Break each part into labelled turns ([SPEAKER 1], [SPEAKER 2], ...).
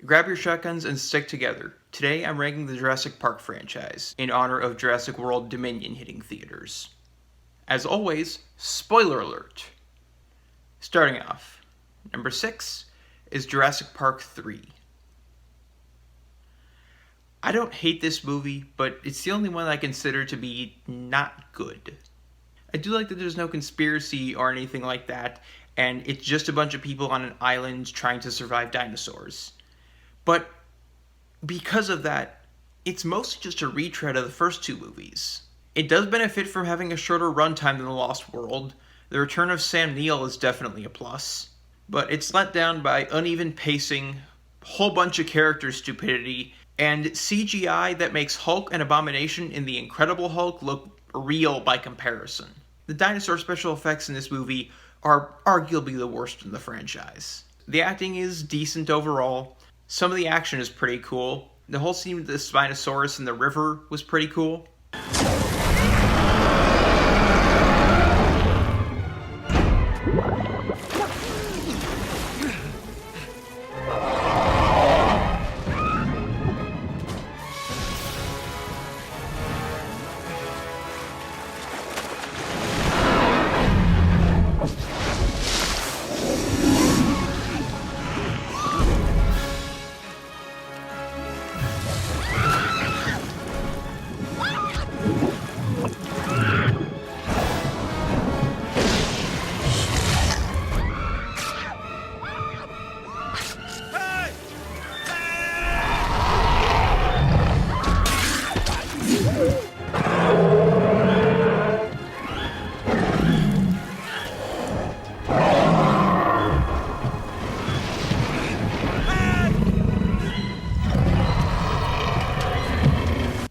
[SPEAKER 1] Grab your shotguns and stick together. Today I'm ranking the Jurassic Park franchise, in honor of Jurassic World Dominion hitting theaters. As always, spoiler alert! Starting off, number 6 is Jurassic Park 3. I don't hate this movie, but it's the only one I consider to be not good. I do like that there's no conspiracy or anything like that, and it's just a bunch of people on an island trying to survive dinosaurs. But because of that, it's mostly just a retread of the first two movies. It does benefit from having a shorter runtime than The Lost World. The return of Sam Neill is definitely a plus. But it's let down by uneven pacing, a whole bunch of character stupidity, and CGI that makes Hulk and Abomination in The Incredible Hulk look real by comparison. The dinosaur special effects in this movie are arguably the worst in the franchise. The acting is decent overall. Some of the action is pretty cool. The whole scene with the Spinosaurus in the river was pretty cool.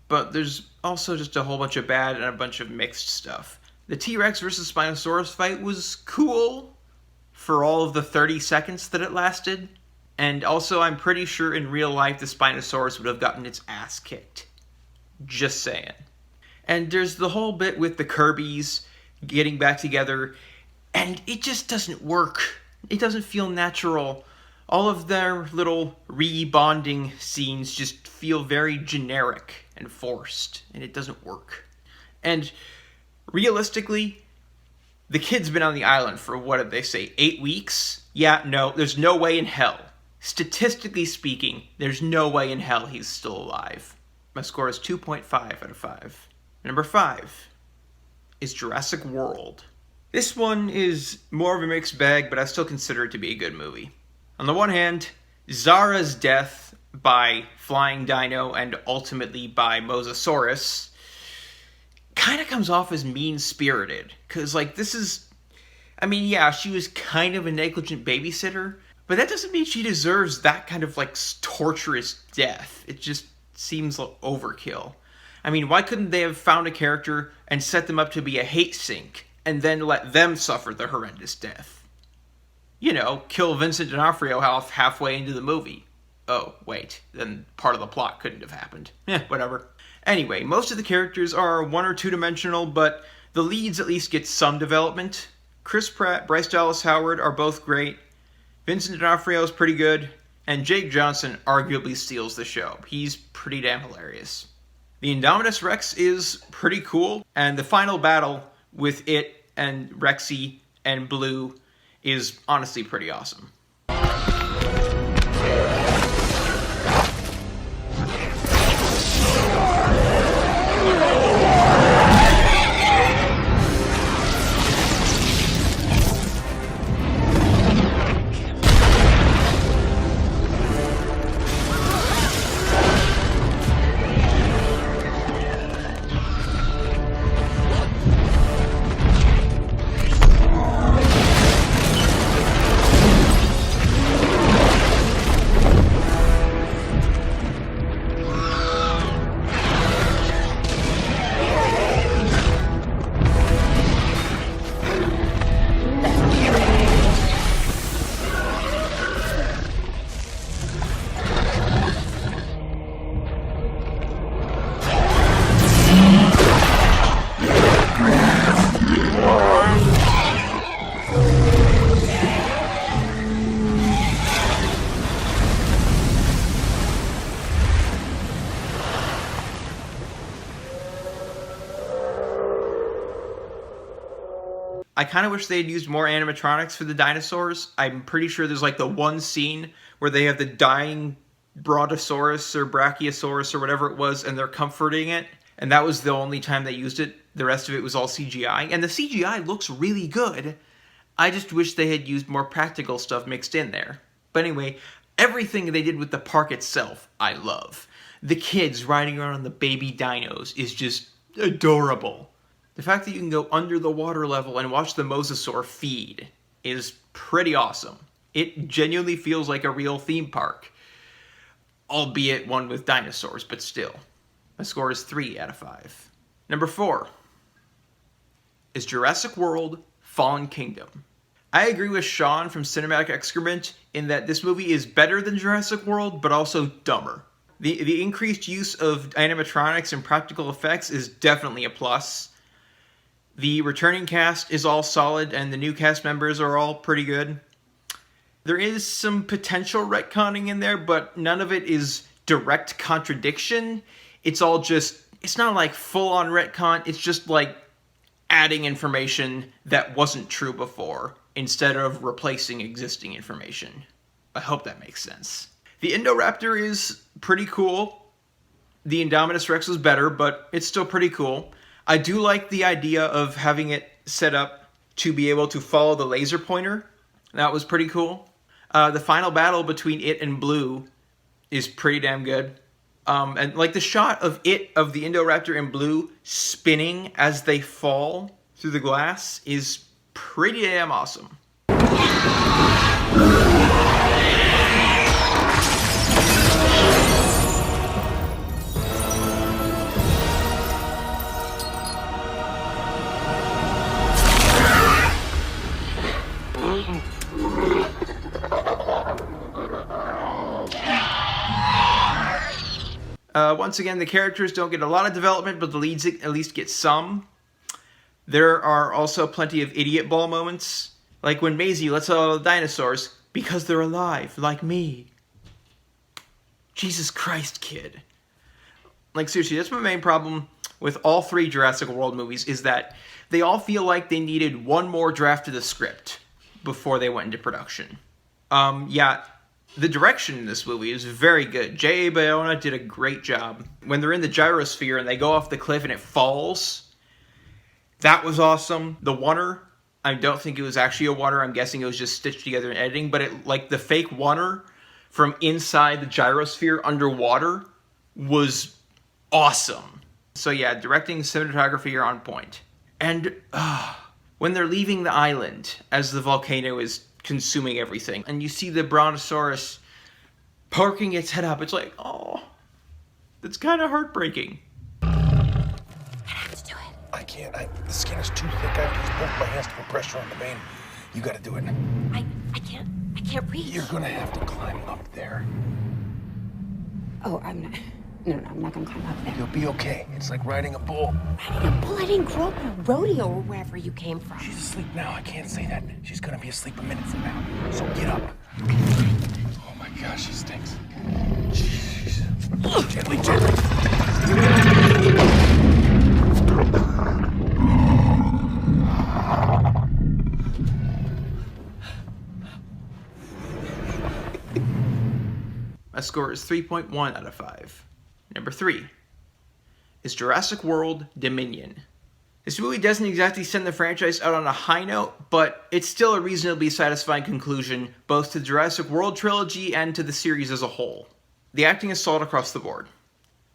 [SPEAKER 1] But there's also just a whole bunch of bad and a bunch of mixed stuff. The T-Rex versus Spinosaurus fight was cool for all of the 30 seconds that it lasted. And also, I'm pretty sure in real life the Spinosaurus would have gotten its ass kicked. Just saying. And there's the whole bit with the Kirbys getting back together, and it just doesn't work. It doesn't feel natural. All of their little re-bonding scenes just feel very generic and forced, and it doesn't work. And realistically, the kid's been on the island for, what did they say, 8 weeks? Yeah, no, there's no way in hell. Statistically speaking, there's no way in hell he's still alive. My score is 2.5 out of 5. Number 5 is Jurassic World. This one is more of a mixed bag, but I still consider it to be a good movie. On the one hand, Zara's death by Flying Dino and ultimately by Mosasaurus kind of comes off as mean-spirited. Because, she was kind of a negligent babysitter, but that doesn't mean she deserves that kind of, torturous death. It just seems like overkill. Why couldn't they have found a character and set them up to be a hate sink and then let them suffer the horrendous death? Kill Vincent D'Onofrio halfway into the movie. Oh, wait, then part of the plot couldn't have happened. Whatever. Anyway, most of the characters are one or two-dimensional, but the leads at least get some development. Chris Pratt, Bryce Dallas Howard are both great. Vincent D'Onofrio is pretty good, and Jake Johnson arguably steals the show. He's pretty damn hilarious. The Indominus Rex is pretty cool, and the final battle with it and Rexy and Blue is honestly pretty awesome. I kind of wish they had used more animatronics for the dinosaurs. I'm pretty sure there's like the one scene where they have the dying Brontosaurus or Brachiosaurus or whatever it was, and they're comforting it. And that was the only time they used it. The rest of it was all CGI. And the CGI looks really good. I just wish they had used more practical stuff mixed in there. But anyway, everything they did with the park itself, I love. The kids riding around on the baby dinos is just adorable. The fact that you can go under the water level and watch the mosasaur feed is pretty awesome. It genuinely feels like a real theme park. Albeit one with dinosaurs, but still. My score is 3 out of 5. Number 4 is Jurassic World Fallen Kingdom. I agree with Sean from Cinematic Excrement in that this movie is better than Jurassic World, but also dumber. The increased use of animatronics and practical effects is definitely a plus. The returning cast is all solid, and the new cast members are all pretty good. There is some potential retconning in there, but none of it is direct contradiction. It's all just, it's not like full-on retcon, it's just like adding information that wasn't true before, instead of replacing existing information. I hope that makes sense. The Indoraptor is pretty cool. The Indominus Rex was better, but it's still pretty cool. I do like the idea of having it set up to be able to follow the laser pointer. That was pretty cool. The final battle between it and Blue is pretty damn good. And like the shot of the Indoraptor and Blue spinning as they fall through the glass is pretty damn awesome. Once again, the characters don't get a lot of development, but the leads at least get some. There are also plenty of idiot ball moments, like when Maisie lets out all the dinosaurs because they're alive, like me. Jesus Christ, kid. Like, seriously, that's my main problem with all 3 Jurassic World movies, is that they all feel like they needed one more draft of the script before they went into production. Yeah, the direction in this movie is very good. J.A. Bayona did a great job. When they're in the gyrosphere and they go off the cliff and it falls, that was awesome. The water, I don't think it was actually a water. I'm guessing it was just stitched together in editing. But it, like the fake water from inside the gyrosphere underwater was awesome. So yeah, directing and cinematography are on point. And when they're leaving the island as the volcano is consuming everything, and you see the Brontosaurus poking its head up, it's like, oh, that's kind of heartbreaking.
[SPEAKER 2] I have to do it. I can't. The skin is too thick. I have to use both my hands to put pressure on the vein. You gotta do it.
[SPEAKER 3] I can't reach.
[SPEAKER 2] You're gonna have to climb up there.
[SPEAKER 3] Oh, I'm not. No, I'm not gonna climb up there.
[SPEAKER 2] You'll be okay. It's like riding a bull.
[SPEAKER 3] Riding a bull? I didn't grow up in a rodeo or wherever you came from.
[SPEAKER 2] She's asleep now. I can't say that. She's gonna be asleep a minute from now. So get up. Oh my gosh, she stinks. Jeez. Gently, gently.
[SPEAKER 1] My score is 3.1 out of 5. Number 3 is Jurassic World Dominion. This movie doesn't exactly send the franchise out on a high note, but it's still a reasonably satisfying conclusion, both to the Jurassic World trilogy and to the series as a whole. The acting is solid across the board.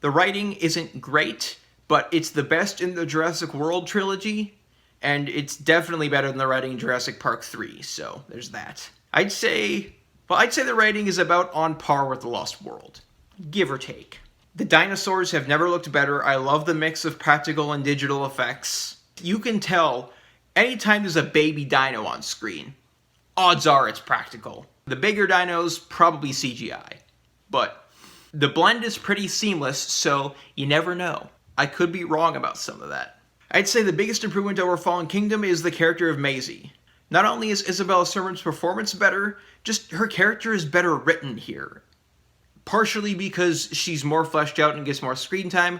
[SPEAKER 1] The writing isn't great, but it's the best in the Jurassic World trilogy, and it's definitely better than the writing in Jurassic Park 3, so there's that. I'd say the writing is about on par with The Lost World, give or take. The dinosaurs have never looked better. I love the mix of practical and digital effects. You can tell anytime there's a baby dino on screen, odds are it's practical. The bigger dinos, probably CGI. But the blend is pretty seamless, so you never know. I could be wrong about some of that. I'd say the biggest improvement over Fallen Kingdom is the character of Maisie. Not only is Isabella Sermon's performance better, just her character is better written here. Partially because she's more fleshed out and gets more screen time,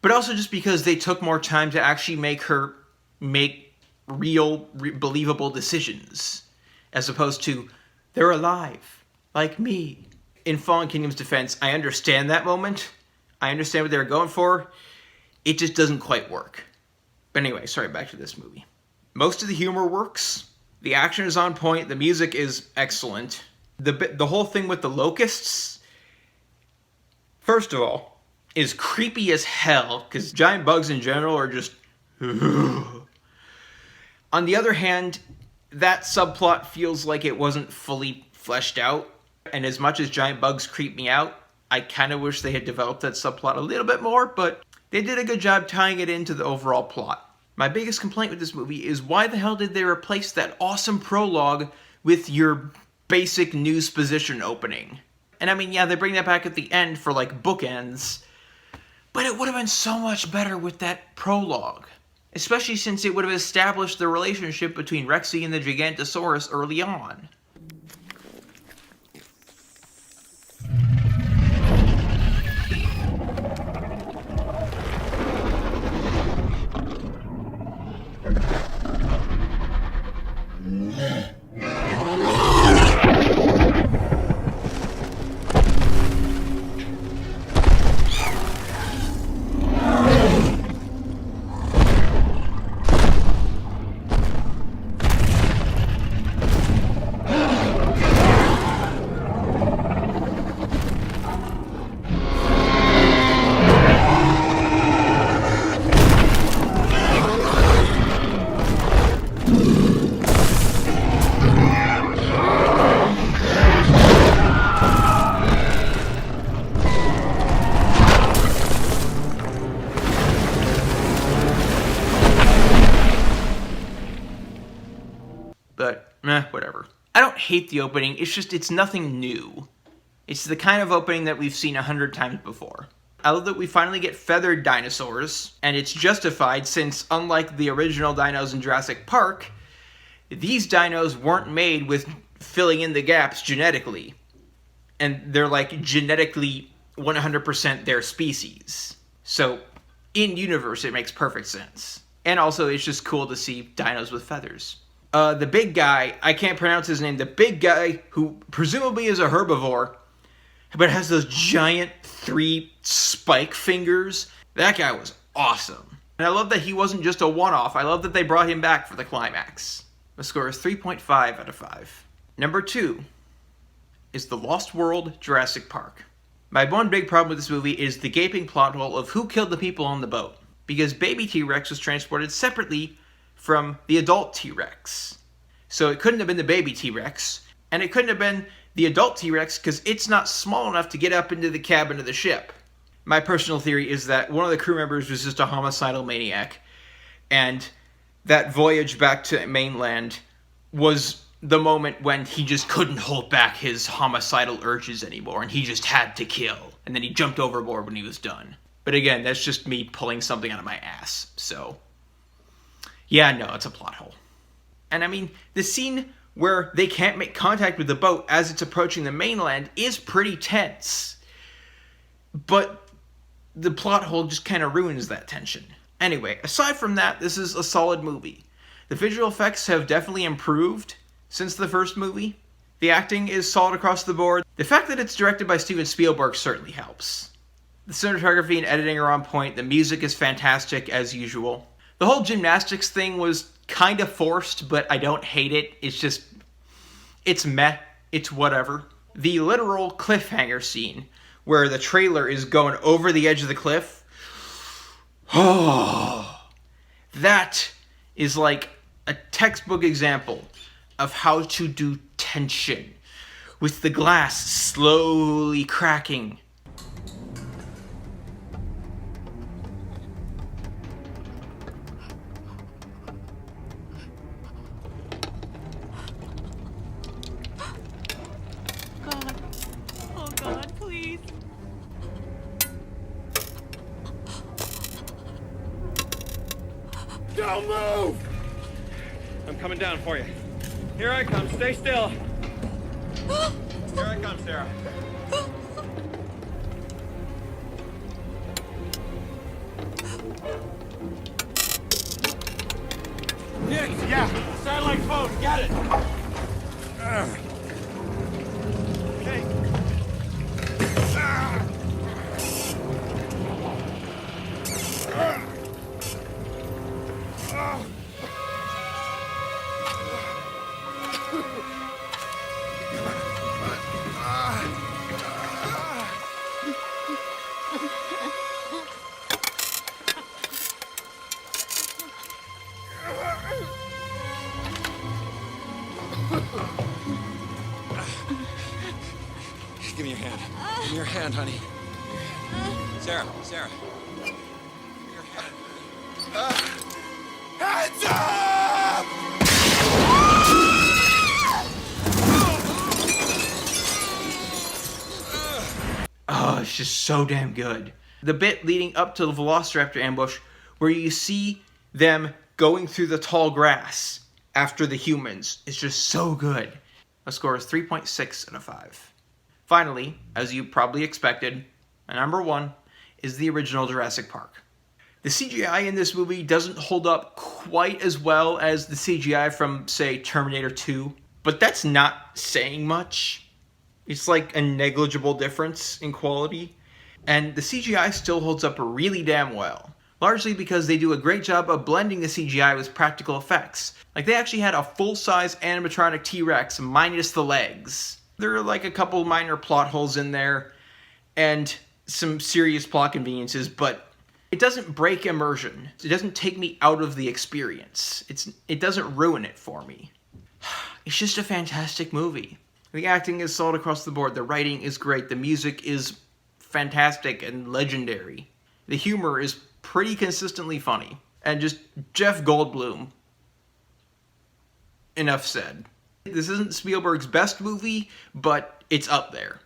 [SPEAKER 1] but also just because they took more time to actually make her make real, believable decisions, as opposed to, they're alive, like me. In Fallen Kingdom's defense, I understand that moment. I understand what they were going for. It just doesn't quite work. But anyway, sorry, back to this movie. Most of the humor works. The action is on point. The music is excellent. The whole thing with the locusts, first of all, is creepy as hell, because giant bugs in general are just... On the other hand, that subplot feels like it wasn't fully fleshed out, and as much as giant bugs creep me out, I kind of wish they had developed that subplot a little bit more, but they did a good job tying it into the overall plot. My biggest complaint with this movie is why the hell did they replace that awesome prologue with your basic newsposition opening? And I mean, yeah, they bring that back at the end for like bookends, but it would have been so much better with that prologue. Especially since it would have established the relationship between Rexy and the Gigantosaurus early on. But, whatever. I don't hate the opening, it's just, it's nothing new. It's the kind of opening that we've seen 100 times before. I love that we finally get feathered dinosaurs, and it's justified since, unlike the original dinos in Jurassic Park, these dinos weren't made with filling in the gaps genetically. And they're like genetically 100% their species. So, in universe, it makes perfect sense. And also, it's just cool to see dinos with feathers. The big guy, I can't pronounce his name, the big guy who presumably is a herbivore, but has those giant 3 spike fingers, that guy was awesome. And I love that he wasn't just a one-off, I love that they brought him back for the climax. The score is 3.5 out of 5. Number 2 is The Lost World, Jurassic Park. My one big problem with this movie is the gaping plot hole of who killed the people on the boat. Because baby T-Rex was transported separately from the adult T-Rex. So it couldn't have been the baby T-Rex, and it couldn't have been the adult T-Rex because it's not small enough to get up into the cabin of the ship. My personal theory is that one of the crew members was just a homicidal maniac, and that voyage back to mainland was the moment when he just couldn't hold back his homicidal urges anymore, and he just had to kill, and then he jumped overboard when he was done. But again, that's just me pulling something out of my ass, so... yeah, no, it's a plot hole. And I mean, the scene where they can't make contact with the boat as it's approaching the mainland is pretty tense. But the plot hole just kind of ruins that tension. Anyway, aside from that, this is a solid movie. The visual effects have definitely improved since the first movie. The acting is solid across the board. The fact that it's directed by Steven Spielberg certainly helps. The cinematography and editing are on point. The music is fantastic as usual. The whole gymnastics thing was kind of forced, but I don't hate it. It's just, it's meh. It's whatever. The literal cliffhanger scene, where the trailer is going over the edge of the cliff. Oh, that is like a textbook example of how to do tension, with the glass slowly cracking.
[SPEAKER 2] Don't move! I'm coming down for you. Here I come. Stay still. Here I come, Sarah. Nick! hand, honey. Sarah. Give me your hand. Hands up!
[SPEAKER 1] Oh, it's just so damn good. The bit leading up to the Velociraptor ambush, where you see them going through the tall grass after the humans, is just so good. My score is 3.6 out of 5. Finally, as you probably expected, my number 1 is the original Jurassic Park. The CGI in this movie doesn't hold up quite as well as the CGI from, say, Terminator 2, but that's not saying much. It's like a negligible difference in quality, and the CGI still holds up really damn well. Largely because they do a great job of blending the CGI with practical effects. Like, they actually had a full-size animatronic T-Rex minus the legs. There are like a couple minor plot holes in there, and some serious plot conveniences, but it doesn't break immersion. It doesn't take me out of the experience. It doesn't ruin it for me. It's just a fantastic movie. The acting is solid across the board. The writing is great. The music is fantastic and legendary. The humor is pretty consistently funny. And just Jeff Goldblum. Enough said. This isn't Spielberg's best movie, but it's up there.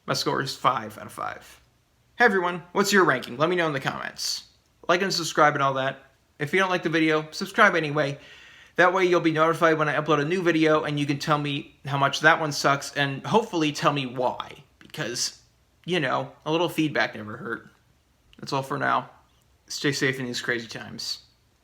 [SPEAKER 1] My score is 5 out of 5. Hey everyone, what's your ranking? Let me know in the comments. Like and subscribe and all that. If you don't like the video, subscribe anyway. That way you'll be notified when I upload a new video and you can tell me how much that one sucks and hopefully tell me why. Because, you know, a little feedback never hurt. That's all for now. Stay safe in these crazy times.